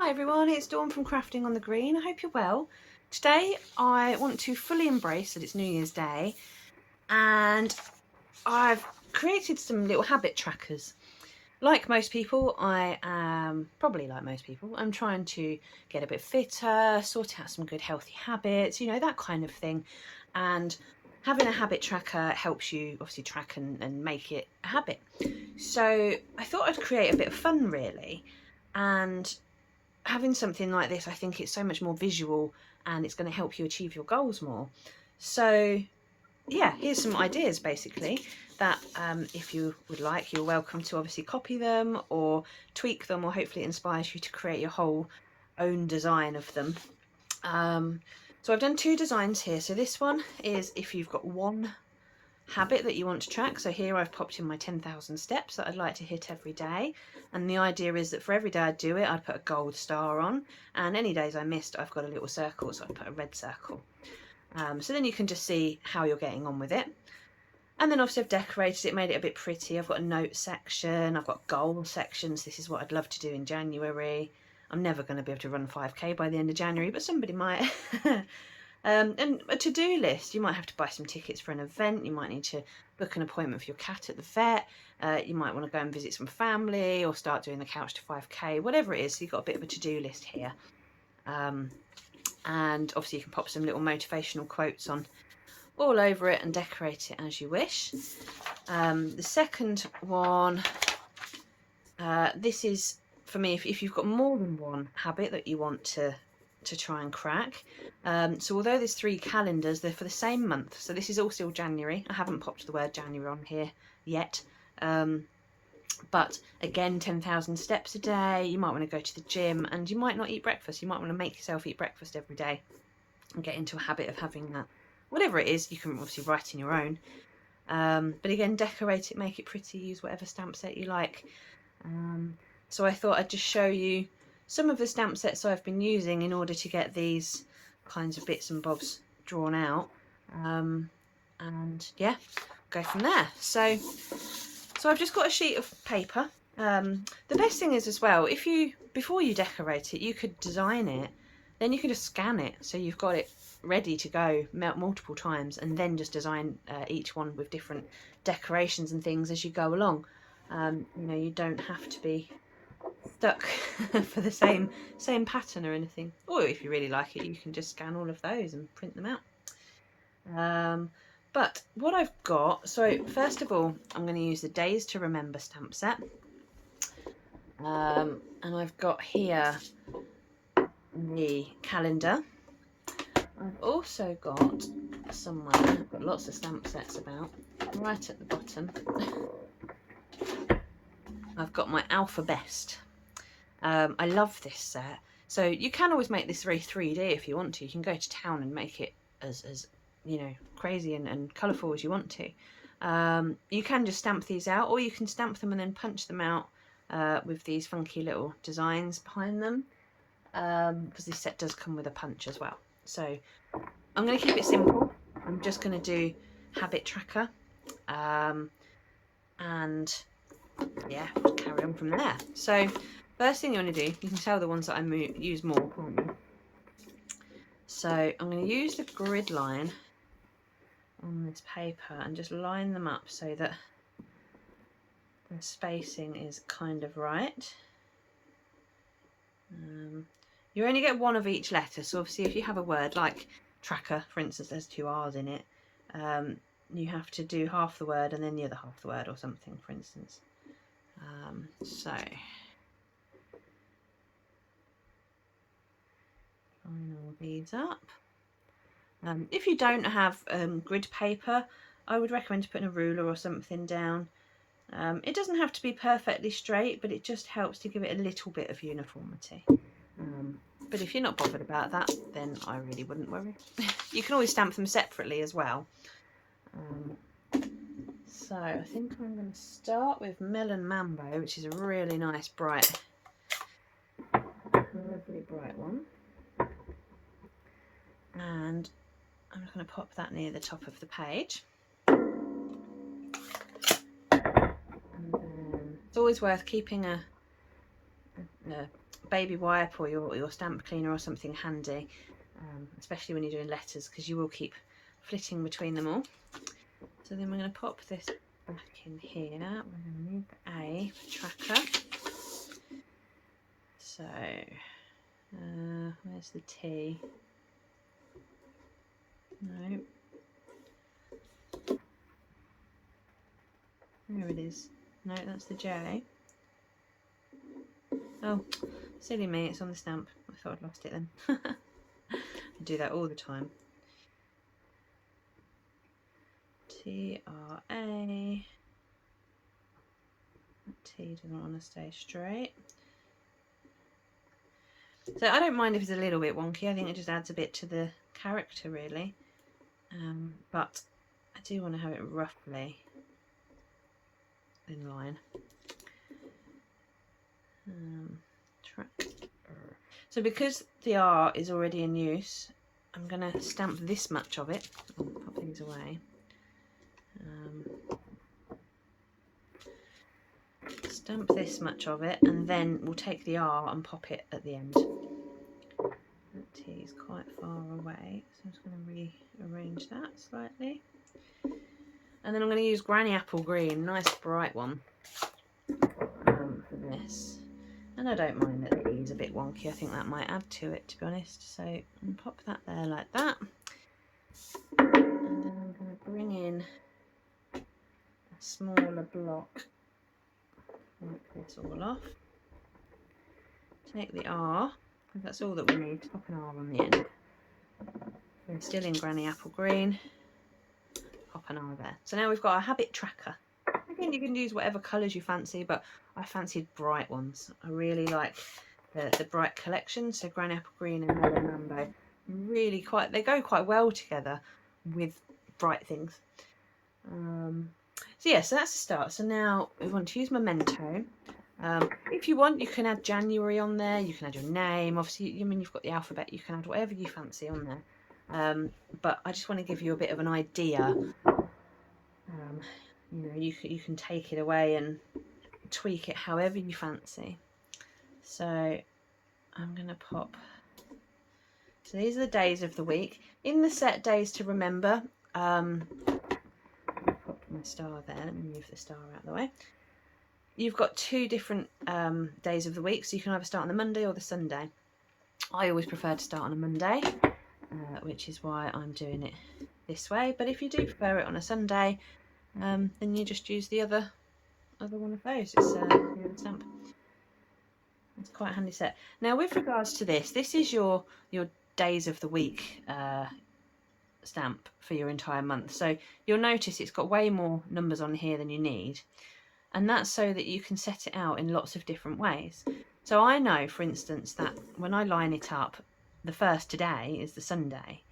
Hi everyone, it's Dawn from Crafting on the Green. I hope you're well. Today I want to fully embrace that it's New Year's Day and I've created some little habit trackers. Like most people, I am probably like most people, I'm trying to get a bit fitter, sort out some good healthy habits, you know, that kind of thing. And having a habit tracker helps you obviously track and make it a habit. So I thought I'd create a bit of fun really, and having something like this, I think it's so much more visual and it's going to help you achieve your goals more. So yeah, here's some ideas basically that if you would like, you're welcome to obviously copy them or tweak them, or hopefully it inspires you to create your whole own design of them. So I've done two designs here. So this one is if you've got one habit that you want to track. So here I've popped in my 10,000 steps that I'd like to hit every day, and the idea is that for every day I do it, I'd put a gold star on, and any days I missed, I've got a little circle, so I put a red circle. So then you can just see how you're getting on with it. And then obviously I've decorated it, made it a bit pretty. I've got a note section, I've got goal sections. This is what I'd love to do in January. I'm never going to be able to run 5k by the end of January, but somebody might. And a to-do list, you might have to buy some tickets for an event, you might need to book an appointment for your cat at the vet, you might want to go and visit some family or start doing the couch to 5k, whatever it is. So you've got a bit of a to-do list here. And obviously you can pop some little motivational quotes on all over it and decorate it as you wish. The second one, this is for me if you've got more than one habit that you want to try and crack. So although there's 3 calendars, they're for the same month. So this is all still January. I haven't popped the word January on here yet. But again, 10,000 steps a day. You might want to go to the gym and you might not eat breakfast. You might want to make yourself eat breakfast every day and get into a habit of having that. Whatever it is, you can obviously write in your own. But again, decorate it, make it pretty, use whatever stamp set you like. So I thought I'd just show you some of the stamp sets I've been using in order to get these kinds of bits and bobs drawn out, and yeah, go from there. So I've just got a sheet of paper. The best thing is as well, if you, before you decorate it, you could design it, then you can just scan it so you've got it ready to go multiple times, and then just design each one with different decorations and things as you go along. You know, you don't have to be stuck for the same pattern or anything. Or if you really like it, you can just scan all of those and print them out. But what I've got, so first of all, I'm going to use the Days to Remember stamp set. And I've got here the calendar. I've also got somewhere, I've got lots of stamp sets about, right at the bottom, I've got my Alphabest. I love this set. So you can always make this very 3D if you want to. You can go to town and make it as you know, crazy and colourful as you want to. You can just stamp these out, or you can stamp them and then punch them out with these funky little designs behind them, because this set does come with a punch as well. So I'm going to keep it simple. I'm just going to do habit tracker, and yeah, carry on from there. So first thing you want to do, you can tell the ones that I use more, can't you? So I'm going to use the grid line on this paper and just line them up so that the spacing is kind of right. You only get one of each letter, so obviously if you have a word like tracker, for instance, there's 2 R's in it, you have to do half the word and then the other half the word or something, for instance. So line all these up. If you don't have grid paper, I would recommend putting a ruler or something down. It doesn't have to be perfectly straight, but it just helps to give it a little bit of uniformity. But if you're not bothered about that, then I really wouldn't worry. You can always stamp them separately as well. So I think I'm going to start with Melon Mambo, which is a really nice bright, lovely bright one. And I'm just going to pop that near the top of the page. And then it's always worth keeping a baby wipe or your stamp cleaner or something handy, especially when you're doing letters, because you will keep flitting between them all. So then we're going to pop this back in here. We're going to need the A for tracker. So where's the T? No. There it is. No, that's the J. Oh, silly me, it's on the stamp. I thought I'd lost it then. I do that all the time. T-R-A. That T doesn't want to stay straight. So I don't mind if it's a little bit wonky. I think it just adds a bit to the character, really. But I do want to have it roughly in line. So because the R is already in use, I'm going to stamp this much of it. I'll pop these away. Stamp this much of it, and then we'll take the R and pop it at the end. That T is quite far away, so I'm just going to rearrange that slightly. And then I'm going to use Granny Apple Green, nice bright one, for this. And I don't mind that the E is a bit wonky. I think that might add to it, to be honest. So I'll pop that there like that. And then I'm going to bring in a smaller block. Wipe this all off. Take the R, because that's all that we need. Pop an R on the end. We're still in Granny Apple Green. Pop an R there. So now we've got our habit tracker. Again, you can use whatever colours you fancy, but I fancied bright ones. I really like the bright collection. So Granny Apple Green and Mellow Mambo, really they go quite well together with bright things. So yeah, so that's the start. So now we want to use Memento. If you want, you can add January on there. You can add your name. Obviously, I mean, you've got the alphabet. You can add whatever you fancy on there. But I just want to give you a bit of an idea. You know, you can take it away and tweak it however you fancy. So I'm going to pop. So these are the days of the week. In the set days to remember, pop my star there. Let me move the star out of the way. You've got two different days of the week, so you can either start on the Monday or the Sunday. I always prefer to start on a Monday, which is why I'm doing it this way. But if you do prefer it on a Sunday, then you just use the other one of those. It's the other stamp. It's quite a handy set. Now, with regards to this is your days of the week stamp for your entire month. So you'll notice it's got way more numbers on here than you need. And that's so that you can set it out in lots of different ways. So I know, for instance, that when I line it up, the first today is the Sunday.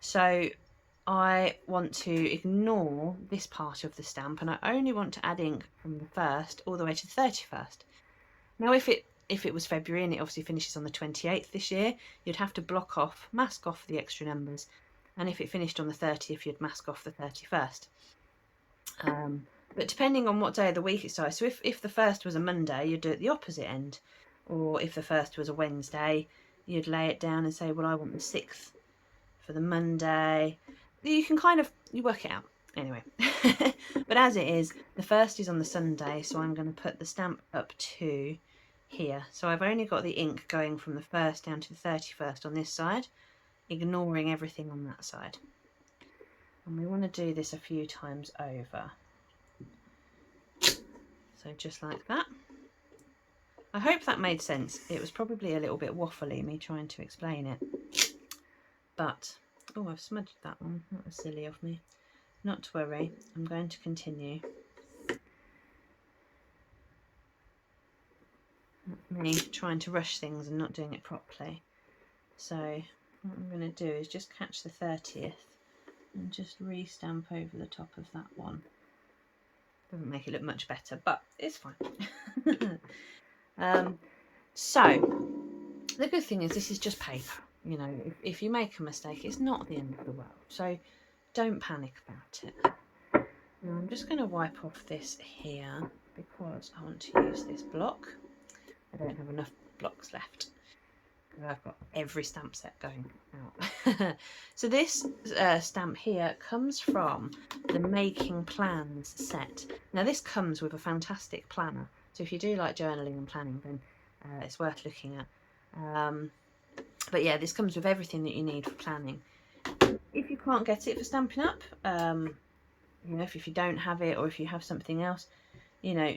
So I want to ignore this part of the stamp, and I only want to add ink from the 1st all the way to the 31st. Now, if it was February and it obviously finishes on the 28th this year, you'd have to mask off the extra numbers. And if it finished on the 30th, you'd mask off the 31st. But depending on what day of the week it starts, so if the 1st was a Monday, you'd do it the opposite end. Or if the 1st was a Wednesday, you'd lay it down and say, well, I want the 6th for the Monday. You can you work it out. Anyway, but as it is, the 1st is on the Sunday, so I'm going to put the stamp up to here. So I've only got the ink going from the 1st down to the 31st on this side, ignoring everything on that side. And we want to do this a few times over. So just like that. I hope that made sense. It was probably a little bit waffly, me trying to explain it. But, oh, I've smudged that one. That was silly of me. Not to worry, I'm going to continue. Me trying to rush things and not doing it properly. So what I'm going to do is just catch the 30th and just re-stamp over the top of that one. Doesn't make it look much better, but it's fine. So the good thing is this is just paper. You know, if you make a mistake, it's not the end of the world. So don't panic about it. Now I'm just going to wipe off this here because I want to use this block. I don't have enough blocks left. I've got every stamp set going out. So this stamp here comes from the Making Plans set. Now this comes with a fantastic planner, so if you do like journaling and planning, then it's worth looking at. But yeah, this comes with everything that you need for planning. If you can't get it for Stampin' Up, you know, if you don't have it, or if you have something else, you know,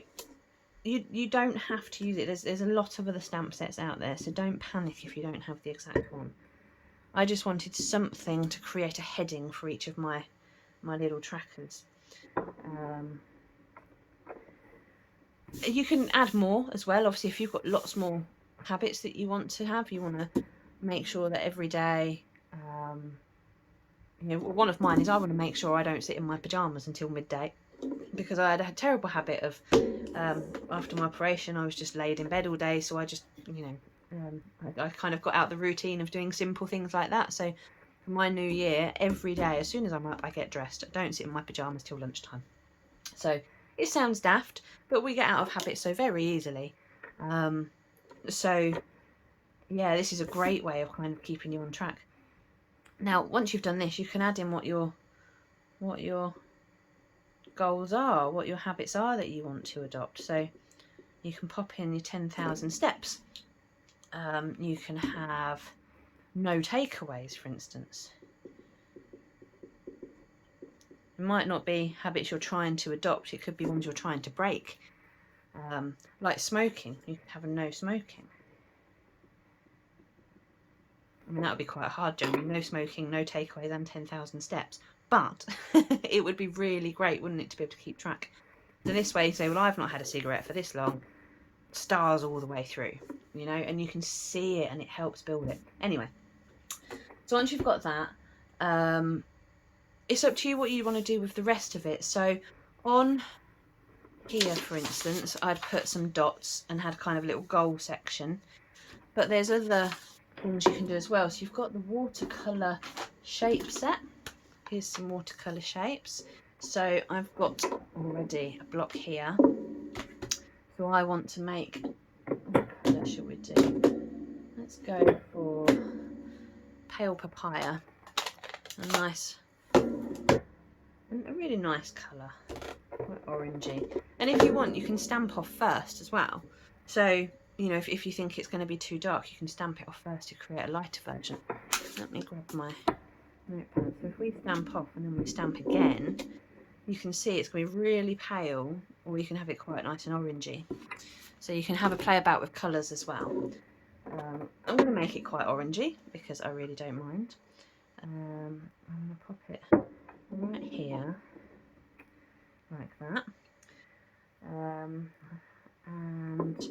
you don't have to use it. There's a lot of other stamp sets out there, so don't panic if you don't have the exact one. I just wanted something to create a heading for each of my little trackers. You can add more as well. Obviously, if you've got lots more habits that you want to have, you want to make sure that every day, you know, one of mine is I want to make sure I don't sit in my pajamas until midday, because I had a terrible habit of after my operation I was just laid in bed all day, so I just, you know, I kind of got out the routine of doing simple things like that. So for my new year, every day as soon as I'm up, I get dressed. I don't sit in my pajamas till lunchtime. So it sounds daft, but we get out of habit so very easily. So yeah, this is a great way of kind of keeping you on track. Now once you've done this, you can add in what your goals are, what your habits are that you want to adopt. So you can pop in your 10,000 steps. You can have no takeaways, for instance. It might not be habits you're trying to adopt, it could be ones you're trying to break. Like smoking, you could have a no smoking. I mean, that would be quite hard, generally. No smoking, no takeaways, and 10,000 steps. But it would be really great, wouldn't it, to be able to keep track. So this way you say, well, I've not had a cigarette for this long. Stars all the way through, you know, and you can see it and it helps build it. Anyway, so once you've got that, it's up to you what you want to do with the rest of it. So on here, for instance, I'd put some dots and had kind of a little goal section, but there's other things you can do as well. So you've got the watercolour shape set. Here's some watercolour shapes. So I've got already a block here. So I want to make, what colour should we do? Let's go for pale papaya. A really nice colour, quite orangey. And if you want, you can stamp off first as well. So, you know, if you think it's going to be too dark, you can stamp it off first to create a lighter version. Let me grab my notepad. So if we stamp off and then we stamp again, you can see it's going to be really pale, or you can have it quite nice and orangey. So you can have a play about with colours as well. I'm going to make it quite orangey because I really don't mind. I'm going to pop it right here, like that. And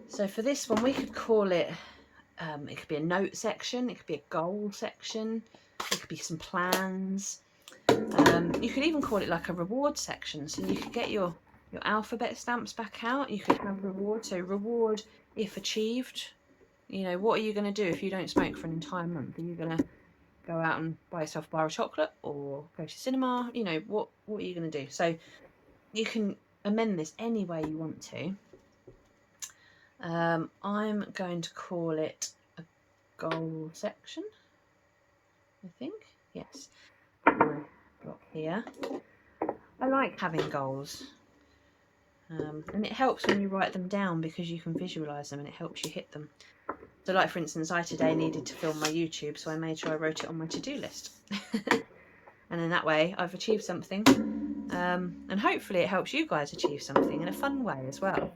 so for this one, we could call it, it could be a note section, it could be a goal section, it could be some plans. You could even call it like a reward section, so you could get your alphabet stamps back out. You could have reward, so reward if achieved. You know, what are you going to do if you don't smoke for an entire month? Are you going to go out and buy yourself a bar of chocolate or go to cinema? You know, what are you going to do? So you can amend this any way you want to. I'm going to call it a goal section, I think. Yes. My block here. I like having goals. And it helps when you write them down because you can visualise them and it helps you hit them. So like for instance, I today needed to film my YouTube, so I made sure I wrote it on my to-do list. And in that way I've achieved something, and hopefully it helps you guys achieve something in a fun way as well.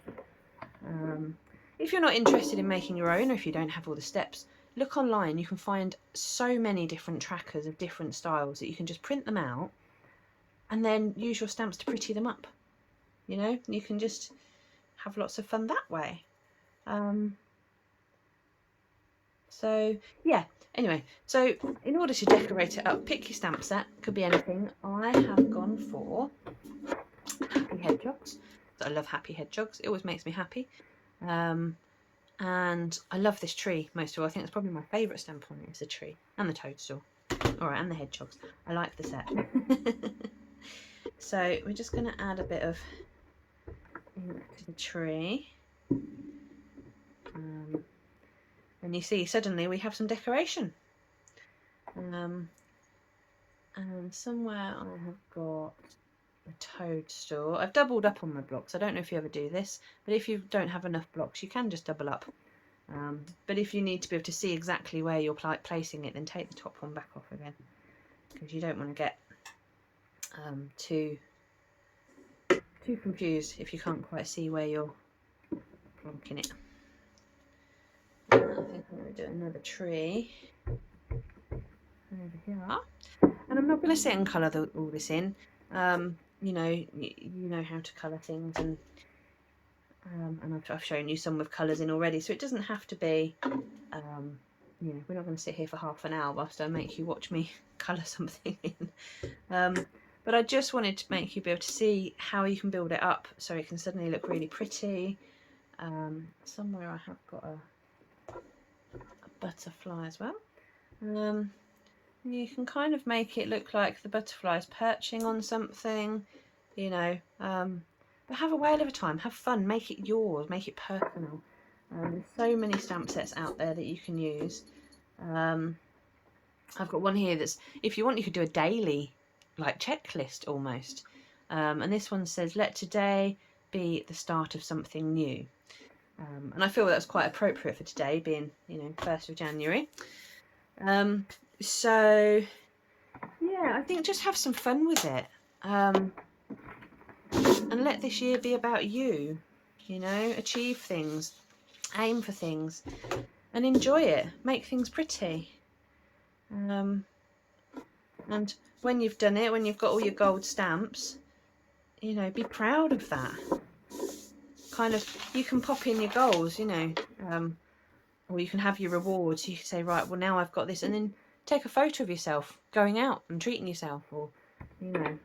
If you're not interested in making your own, or if you don't have all the steps, look online. You can find so many different trackers of different styles that you can just print them out and then use your stamps to pretty them up. You know, you can just have lots of fun that way. So yeah, anyway, so in order to decorate it up, pick your stamp set, could be anything. I have gone for happy hedgehogs. I love happy hedgehogs, it always makes me happy. And I love this tree most of all. I think that's probably my favourite stamp on it, is the tree and the toadstool. Alright, and the hedgehogs. I like the set. So we're just going to add a bit of ink to the tree. And you see, suddenly we have some decoration. And somewhere I have got a toadstool. I've doubled up on my blocks. I don't know if you ever do this, but if you don't have enough blocks, you can just double up. But if you need to be able to see exactly where you're placing it, then take the top one back off again, because you don't want to get too confused if you can't quite see where you're plonking it. I think I'm going to do another tree over here, and I'm not going to sit and colour all this in. You know how to colour things, and I've shown you some with colours in already, so it doesn't have to be. You know, we're not going to sit here for half an hour whilst I make you watch me colour something in. But I just wanted to make you be able to see how you can build it up so it can suddenly look really pretty. Somewhere I have got a butterfly as well. You can kind of make it look like the butterfly's perching on something, you know, but have a whale of a time, have fun, make it yours, make it personal. There's so many stamp sets out there that you can use. I've got one here that's, if you want, you could do a daily like checklist almost. And this one says, let today be the start of something new. And I feel that's quite appropriate for today, being, you know, 1st of January. So yeah, I think just have some fun with it, and let this year be about you, you know, achieve things, aim for things, and enjoy it, make things pretty. And when you've done it, when you've got all your gold stamps, you know, be proud of that. Kind of, you can pop in your goals, you know, or you can have your rewards. You can say, right, well, now I've got this, and then take a photo of yourself going out and treating yourself, or, you know.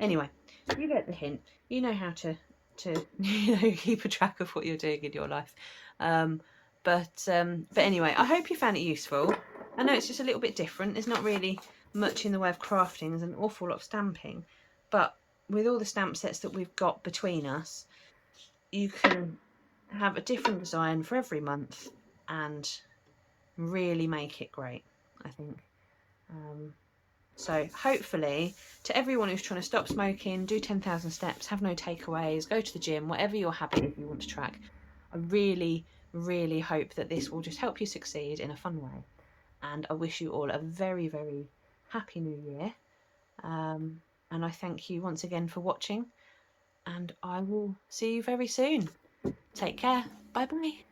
Anyway, you get the hint. You know how to you know, keep a track of what you're doing in your life. But anyway, I hope you found it useful. I know it's just a little bit different. There's not really much in the way of crafting. There's an awful lot of stamping, but with all the stamp sets that we've got between us, you can have a different design for every month and really make it great, I think. So hopefully, to everyone who's trying to stop smoking, do 10,000 steps, have no takeaways, go to the gym, whatever your habit is you want to track, I really, really hope that this will just help you succeed in a fun way. And I wish you all a very, very happy new year. And I thank you once again for watching, and I will see you very soon. Take care. Bye bye.